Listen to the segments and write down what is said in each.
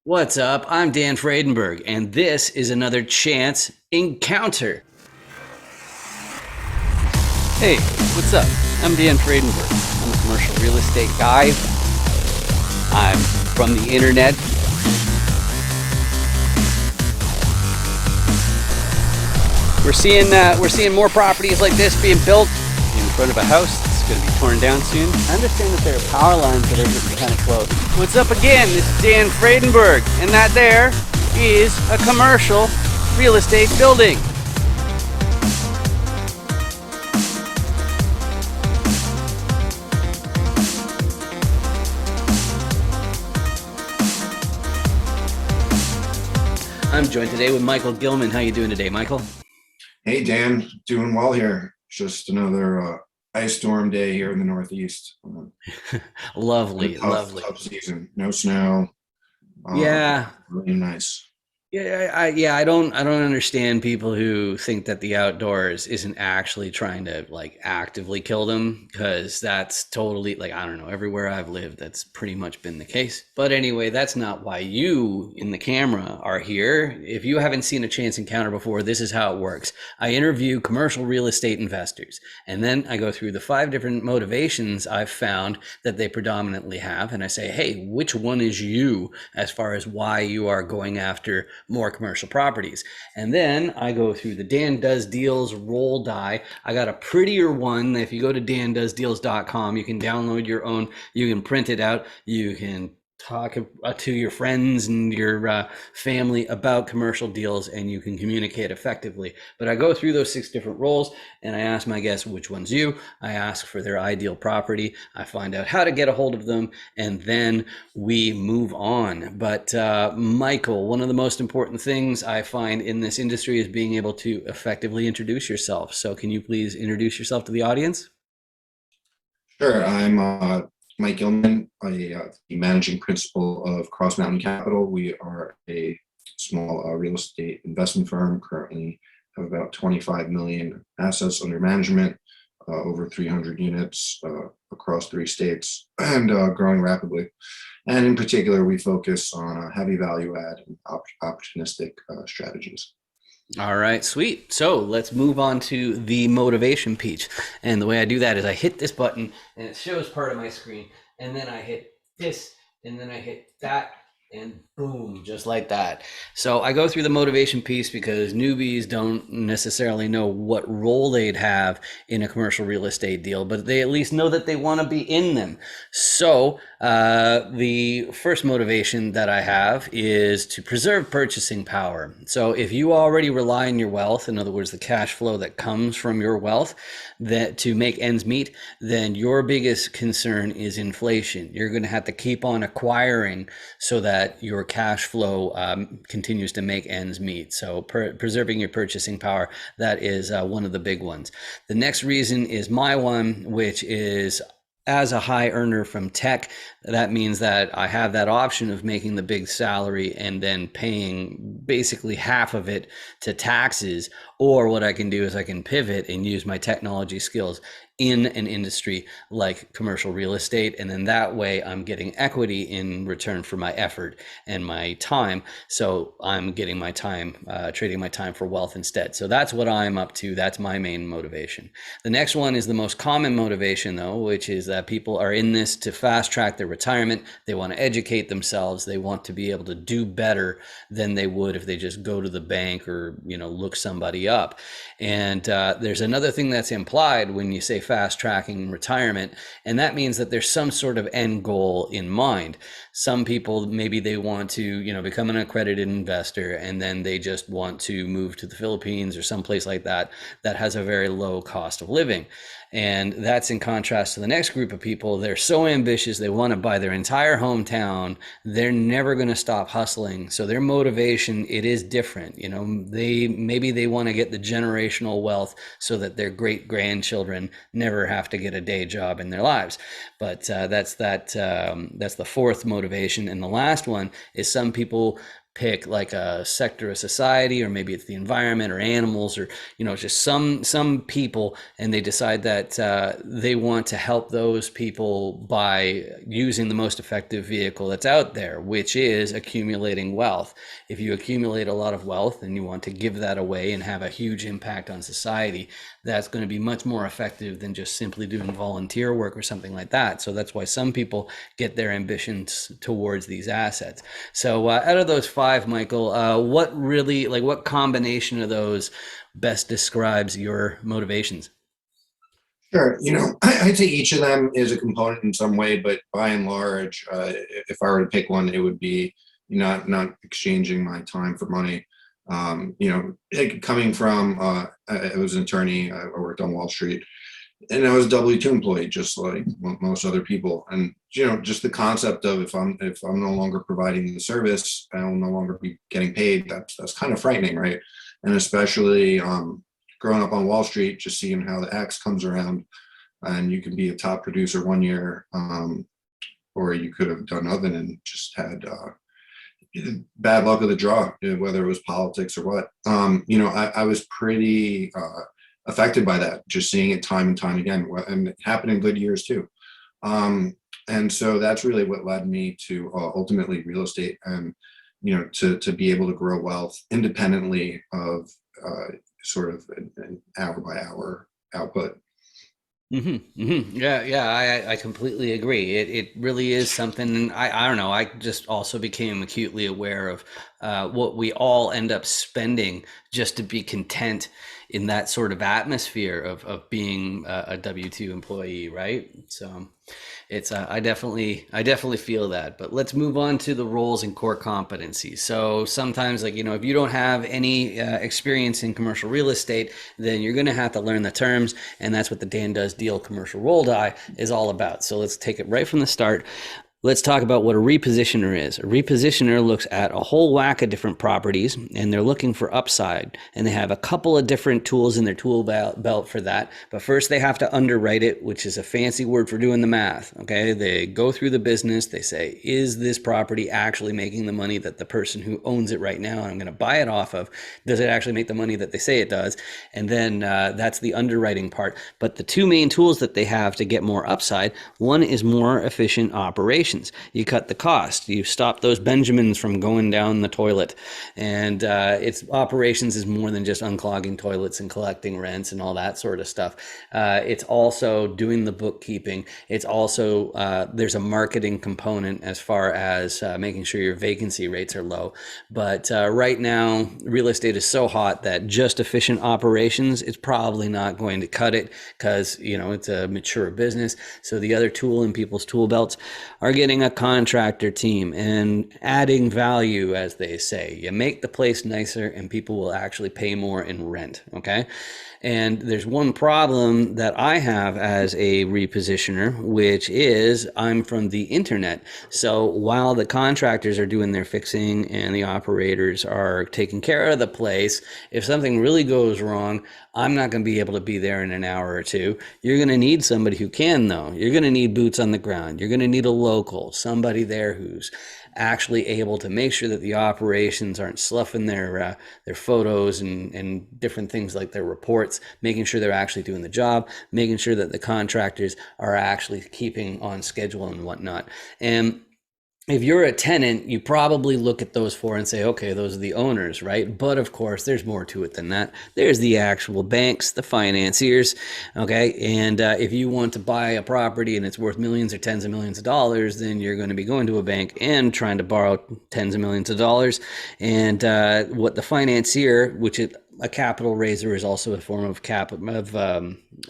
What's up? I'm Dan Fredenberg, and this is another Chance Encounter. Hey, what's up? I'm Dan Fredenberg. I'm a commercial real estate guy. I'm from the internet. We're seeing more properties like this being built in front of a house that's going to be torn down soon. I understand that there are power lines that are getting kind of close. What's up again? This is Dan Fredenberg, and that there is a commercial real estate building. I'm joined today with Michael Gilman. How you doing today, Michael? Hey Dan, doing well here. Just another ice storm day here in the Northeast. Lovely, lovely. Tough season. No snow. Yeah, Really nice. I don't understand people who think that the outdoors isn't actually trying to like actively kill them, because that's totally like, I don't know, everywhere I've lived that's pretty much been the case. But anyway, that's not why you in the camera are here. If you haven't seen a Chance Encounter before, this is how it works. I interview commercial real estate investors, and then I go through the 5 different motivations I've found that they predominantly have, and I say, hey, which one is you as far as why you are going after more commercial properties? And then I go through the Dan Does Deals roll die. I got a prettier one. If you go to dandoesdeals.com, you can download your own, you can print it out, you can talk to your friends and your family about commercial deals, and you can communicate effectively. But I go through those 6 different roles, and I ask my guests which one's you. I ask for their ideal property. I find out how to get a hold of them, and then we move on. But Michael, one of the most important things I find in this industry is being able to effectively introduce yourself. So can you please introduce yourself to the audience? Sure. I'm Mike Gilman, the managing principal of Cross Mountain Capital. We are a small real estate investment firm. Currently have about 25 million assets under management, over 300 units across 3 states, and growing rapidly. And in particular, we focus on heavy value add and opportunistic strategies. All right, sweet. So let's move on to the motivation piece. And the way I do that is I hit this button and it shows part of my screen. And then I hit this and then I hit that, and boom, just like that. So I go through the motivation piece because newbies don't necessarily know what role they'd have in a commercial real estate deal, but they at least know that they want to be in them. So the first motivation that I have is to preserve purchasing power. So if you already rely on your wealth, in other words, the cash flow that comes from your wealth, that to make ends meet, then your biggest concern is inflation. You're going to have to keep on acquiring so that your cash flow continues to make ends meet. So preserving your purchasing power, that is one of the big ones. The next reason is my one, which is as a high earner from tech, that means that I have that option of making the big salary and then paying basically half of it to taxes. Or what I can do is I can pivot and use my technology skills in an industry like commercial real estate. And then that way I'm getting equity in return for my effort and my time. So I'm getting my time, trading my time for wealth instead. So that's what I'm up to. That's my main motivation. The next one is the most common motivation, though, which is that people are in this to fast track their retirement. They want to educate themselves. They want to be able to do better than they would if they just go to the bank or, look somebody up. And there's another thing that's implied when you say fast tracking retirement, and that means that there's some sort of end goal in mind. Some people, maybe they want to, become an accredited investor, and then they just want to move to the Philippines or someplace like that that has a very low cost of living. And that's in contrast to the next group of people. They're so ambitious, they want to buy their entire hometown. They're never going to stop hustling. So their motivation, it is different. They want to get the generational wealth so that their great grandchildren never have to get a day job in their lives. But that's the fourth motivation. And the last one is some people pick like a sector of society, or maybe it's the environment or animals, or just some people, and they decide that they want to help those people by using the most effective vehicle that's out there, which is accumulating wealth. If you accumulate a lot of wealth and you want to give that away and have a huge impact on society, that's going to be much more effective than just simply doing volunteer work or something like that. So that's why some people get their ambitions towards these assets. So out of those five, Michael, what combination of those best describes your motivations? Sure. I'd say each of them is a component in some way, but by and large, if I were to pick one, it would be not exchanging my time for money. Coming from, I was an attorney. I worked on Wall Street, and I was a W-2 employee, just like most other people. And just the concept of if I'm no longer providing the service, I'll no longer be getting paid. That's kind of frightening, right? And especially growing up on Wall Street, just seeing how the X comes around, and you can be a top producer one year, or you could have done nothing and just had bad luck of the draw, whether it was politics or what. I was pretty affected by that, just seeing it time and time again, and it happened in good years too. And so that's really what led me to ultimately real estate, and to be able to grow wealth independently of sort of an hour by hour output. Yeah, I completely agree. It really is something. And I don't know. I just also became acutely aware of what we all end up spending just to be content in that sort of atmosphere of being a W-2 employee, right? So it's I definitely feel that. But let's move on to the roles and core competencies. So sometimes, like, if you don't have any experience in commercial real estate, then you're going to have to learn the terms, and that's what the Dan Does Deal commercial role die is all about. So let's take it right from the start. Let's talk about what a repositioner is. A repositioner looks at a whole whack of different properties, and they're looking for upside. And they have a couple of different tools in their tool belt for that. But first, they have to underwrite it, which is a fancy word for doing the math. Okay, they go through the business. They say, is this property actually making the money that the person who owns it right now, and I'm going to buy it off of, does it actually make the money that they say it does? And then that's the underwriting part. But the two main tools that they have to get more upside, one is more efficient operations. You cut the cost. You stop those Benjamins from going down the toilet. And its operations is more than just unclogging toilets and collecting rents and all that sort of stuff. It's also doing the bookkeeping. It's also, there's a marketing component as far as making sure your vacancy rates are low. But right now, real estate is so hot that just efficient operations is probably not going to cut it, because, it's a mature business. So the other tool in people's tool belts are getting a contractor team and adding value, as they say. You make the place nicer and people will actually pay more in rent, okay? And there's one problem that I have as a repositioner, which is I'm from the internet. So while the contractors are doing their fixing and the operators are taking care of the place, if something really goes wrong, I'm not going to be able to be there in an hour or two. You're going to need somebody who can, though. You're going to need boots on the ground. You're going to need a local, somebody there who's actually able to make sure that the operations aren't sloughing their photos and different things like their reports, making sure they're actually doing the job, making sure that the contractors are actually keeping on schedule and whatnot. And if you're a tenant, you probably look at those four and say, okay, those are the owners, right? But of course, there's more to it than that. There's the actual banks, the financiers, okay? And if you want to buy a property and it's worth millions or tens of millions of dollars, then you're going to be going to a bank and trying to borrow tens of millions of dollars. And what the financier, which is a capital raiser, is also a form of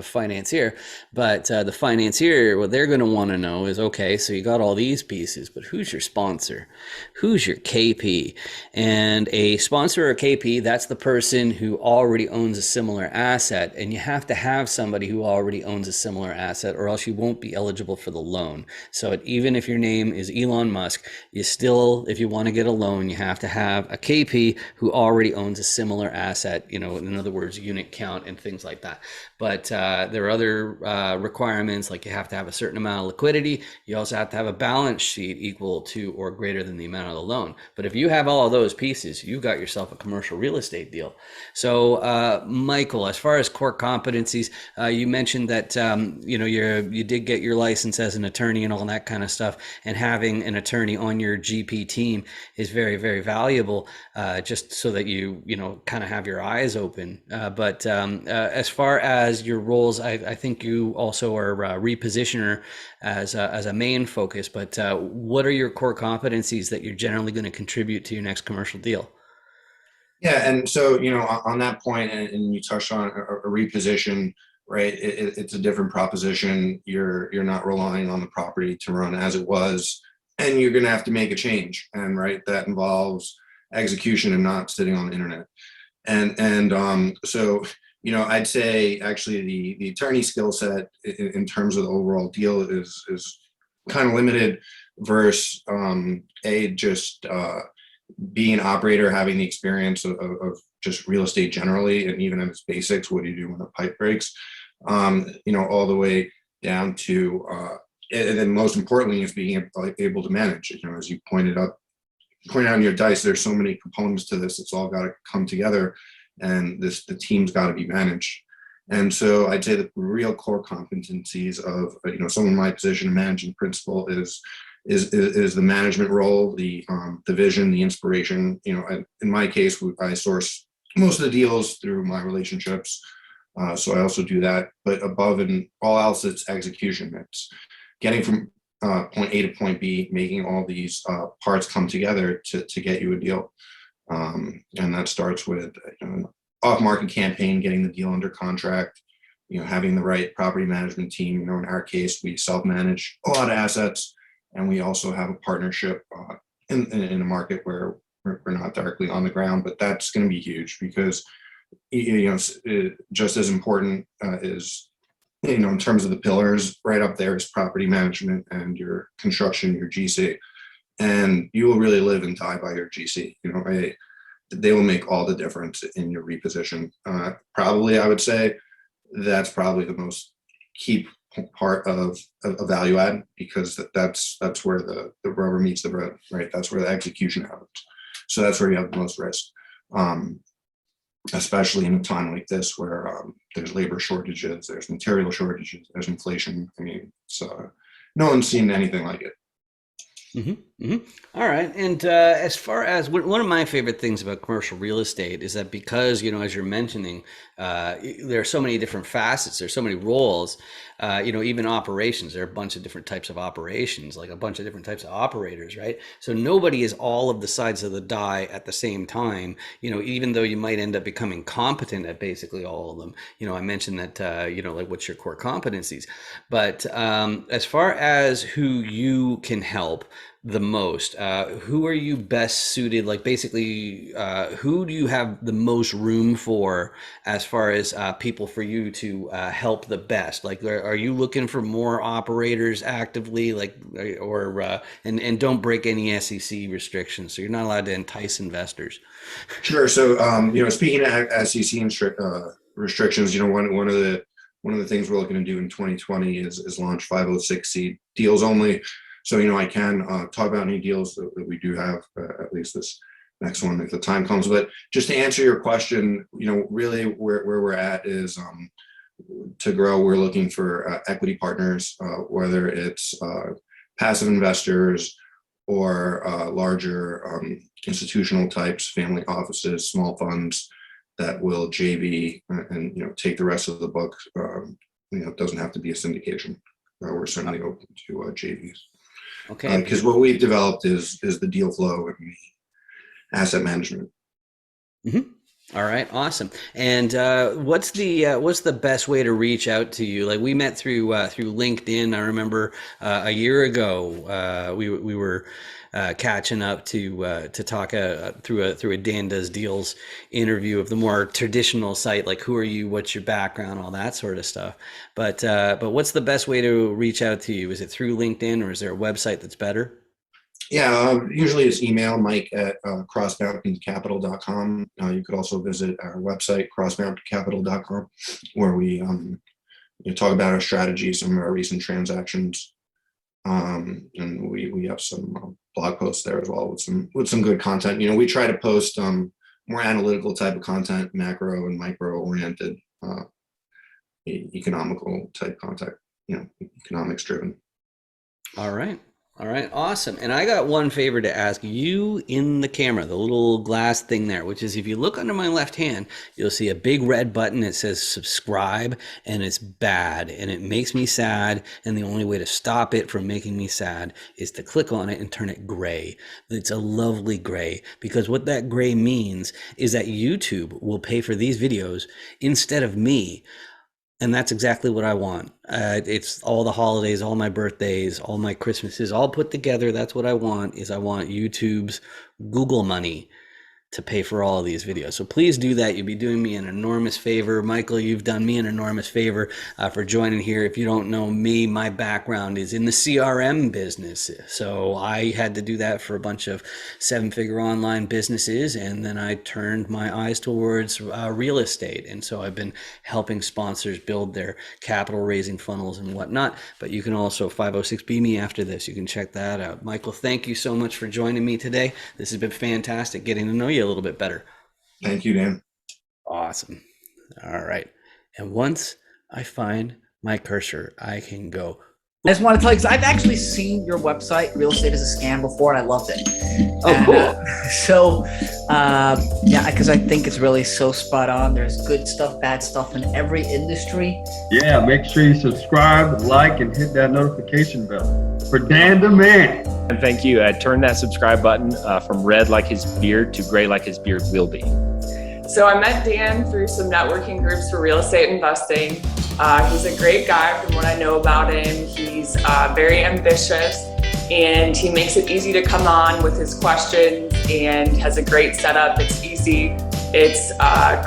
financier. But the financier, what they're going to want to know is, okay, so you got all these pieces, but who's your sponsor? Who's your KP? And a sponsor or KP, that's the person who already owns a similar asset. And you have to have somebody who already owns a similar asset, or else you won't be eligible for the loan. So even if your name is Elon Musk, you still, if you want to get a loan, you have to have a KP who already owns a similar asset asset, in other words, unit count and things like that. But there are other requirements, like you have to have a certain amount of liquidity. You also have to have a balance sheet equal to or greater than the amount of the loan. But if you have all of those pieces, you've got yourself a commercial real estate deal. So, Michael, as far as core competencies, you mentioned that you did get your license as an attorney and all that kind of stuff, and having an attorney on your GP team is very, very valuable, just so that you kind of have your eyes open. But as far as your roles, I think you also are a repositioner as a main focus. But what are your core competencies that you're generally going to contribute to your next commercial deal? Yeah, and so on that point, and you touched on a reposition, right? It's a different proposition. You're not relying on the property to run as it was, and you're going to have to make a change, and right, that involves execution and not sitting on the internet. And so I'd say actually the attorney skill set in terms of the overall deal is kind of limited versus just being an operator, having the experience of just real estate generally, and even in its basics, what do you do when a pipe breaks, all the way down to, and then most importantly is being able to manage, as you pointed out in your dice, there's so many components to this. It's all got to come together, and the team's got to be managed. And so I'd say the real core competencies of someone in my position, a managing principal, is the management role, the vision, the inspiration. In my case, I source most of the deals through my relationships, so I also do that. But above and all else, it's execution. It's getting from point A to point B, making all these parts come together to get you a deal. And that starts with an off-market campaign, getting the deal under contract, having the right property management team. In our case, we self-manage a lot of assets, and we also have a partnership in a market where we're not directly on the ground, but that's going to be huge because just as important is in terms of the pillars, right up there is property management and your construction, your GC, and you will really live and die by your GC. They will make all the difference in your reposition. Probably, I would say that's probably the most key part of a value add, because that's where the rubber meets the road, right? That's where the execution happens. So that's where you have the most risk. Especially in a time like this where there's labor shortages, there's material shortages, there's inflation. I mean, so no one's seen anything like it. All right. And as far as one of my favorite things about commercial real estate is that because, as you're mentioning, there are so many different facets, there's so many roles, even operations, there are a bunch of different types of operations, like a bunch of different types of operators, right? So nobody is all of the sides of the die at the same time, even though you might end up becoming competent at basically all of them. I mentioned that, like what's your core competencies, but as far as who you can help the most, who are you best suited, like basically who do you have the most room for as far as people for you to help the best? Like are you looking for more operators actively, like, or and don't break any SEC restrictions, so you're not allowed to entice investors? Sure. So speaking of SEC restrictions, one of the things we're looking to do in 2020 is launch 506c deals only. So, I can talk about any deals that we do have, at least this next one if the time comes. But just to answer your question, really where we're at is to grow, we're looking for equity partners, whether it's passive investors or larger institutional types, family offices, small funds that will JV and take the rest of the book. It doesn't have to be a syndication. We're certainly open to JVs. Okay. Because what we've developed is the deal flow and the asset management. All right, awesome. And what's the best way to reach out to you? Like we met through LinkedIn. I remember a year ago we were catching up to talk through a Dan Does Deals interview of the more traditional site, like who are you, what's your background, all that sort of stuff. But what's the best way to reach out to you? Is it through LinkedIn, or is there a website that's better? Yeah, usually it's email, Mike at crossmountaincapital.com. You could also visit our website, crossmountaincapital.com, where we talk about our strategies, some of our recent transactions. And we have some blog posts there as well with some good content. We try to post more analytical type of content, macro and micro oriented, economical type content, economics driven. All right. All right. Awesome. And I got one favor to ask you in the camera, the little glass thing there, which is if you look under my left hand, you'll see a big red button that says subscribe, and it's bad and it makes me sad. And the only way to stop it from making me sad is to click on it and turn it gray. It's a lovely gray, because what that gray means is that YouTube will pay for these videos instead of me. And that's exactly what I want. It's all the holidays, all my birthdays, all my Christmases, all put together. That's what I want, is I want YouTube's Google money to pay for all of these videos. So please do that. You'll be doing me an enormous favor. Michael, you've done me an enormous favor for joining here. If you don't know me, my background is in the CRM business. So I had to do that for a bunch of 7-figure online businesses. And then I turned my eyes towards real estate. And so I've been helping sponsors build their capital raising funnels and whatnot. But you can also 506B me after this. You can check that out. Michael, thank you so much for joining me today. This has been fantastic getting to know you a little bit better. Thank you, Dan. Awesome. All right. And once I find my cursor, I can go. I just want to tell you, because I've actually seen your website, Real Estate as a Scam, before, and I loved it. Oh, cool. Yeah, because I think it's really so spot on. There's good stuff, bad stuff in every industry. Yeah, make sure you subscribe, like, and hit that notification bell. For Dan the Man. And thank you. Turn that subscribe button from red like his beard to gray like his beard will be. So I met Dan through some networking groups for real estate investing. He's a great guy from what I know about him. He's very ambitious, and he makes it easy to come on with his questions, and has a great setup. It's easy, it's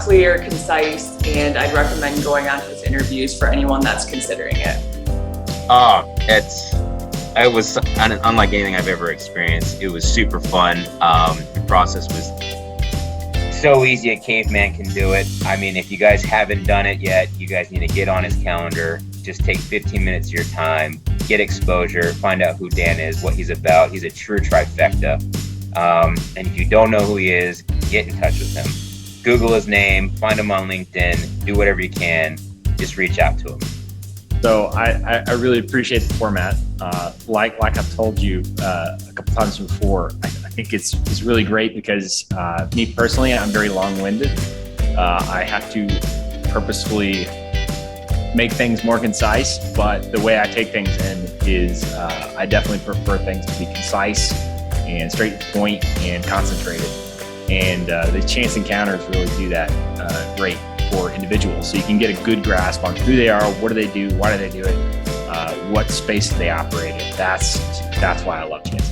clear, concise, and I'd recommend going on his interviews for anyone that's considering it. It was unlike anything I've ever experienced. It was super fun. The process was so easy, a caveman can do it. I mean, if you guys haven't done it yet, you guys need to get on his calendar. Just take 15 minutes of your time, get exposure, find out who Dan is, what he's about. He's a true trifecta. And if you don't know who he is, get in touch with him. Google his name, find him on LinkedIn, do whatever you can. Just reach out to him. So I really appreciate the format. Like I've told you a couple times before, I think it's really great because me personally, I'm very long-winded. I have to purposefully make things more concise, but the way I take things in is I definitely prefer things to be concise and straight to the point and concentrated. And the chance encounters really do that great for individuals. So you can get a good grasp on who they are, what do they do, why do they do it, what space do they operate in. That's why I love chance